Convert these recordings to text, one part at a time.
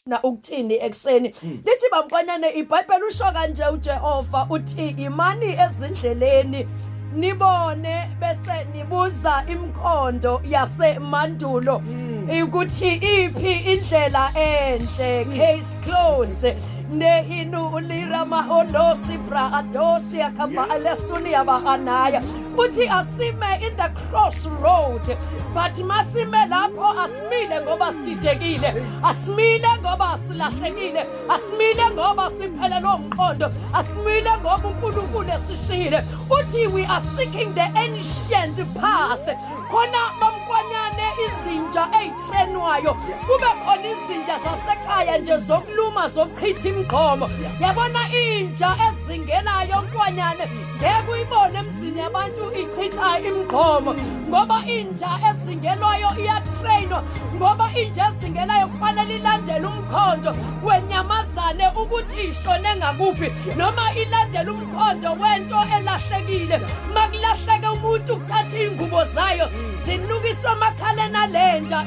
na ukuthini ekseni lithi bamkwanyane iBhayibheli usho kanje uJehova uthi imani ezindleleni nibone bese nibuza imkhondo yasemandulo ukuthi iphi indlela enhle case close nehinu ulira mahonosi braadosi akabale suni yabahanaya uthi asime in the crossroad but masime lapho asimile ngoba sididekile asimile ngoba silahlekile asimile ngoba siphelelwe umkhondo asimile ngoba uNkulunkulu esishile uthi we are seeking the ancient path khona bamkwanyane izinja ezitrenwayo kube khona izinja zasekhaya nje zokuluma zokuchitha imgqomo yabona inja ezingelayo nkwanyane ngeke uyibone emzini yabantu ichitha imgqomo ngoba inja ezingelwayo iyatrainwa ngoba inja ezingelayo kufanele ilandele umkhondo wenyamazane ukuthi ishone ngakuphi noma ilandele umkhondo wento elahlekile makulahleke umuntu ukuthatha ingubo zayo zinukiswa amakhalena lenja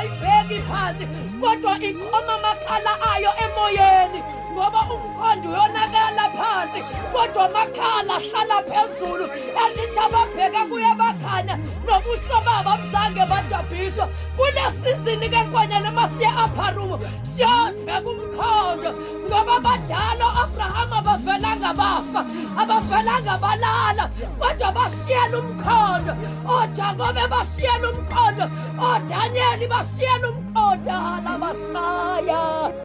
ibheki phansi kodwa ikhoma amakhala ayo emoyeni ngoba umkhondo uyonakala phansi kodwa amakhala ahlala phezulu elithi ababheka kuye bakhanya nobuso babo abuzange bajabhiswa kulesizini ke nkwanyana masiya upper room siyabheka umkhondo ngoba abadala Abraham abavelanga bafa abavelanga balala kodwa bashiyela umkhondo oJakobe bashiyela umkhondo oDaniel bashiyela umkhondo alabasaya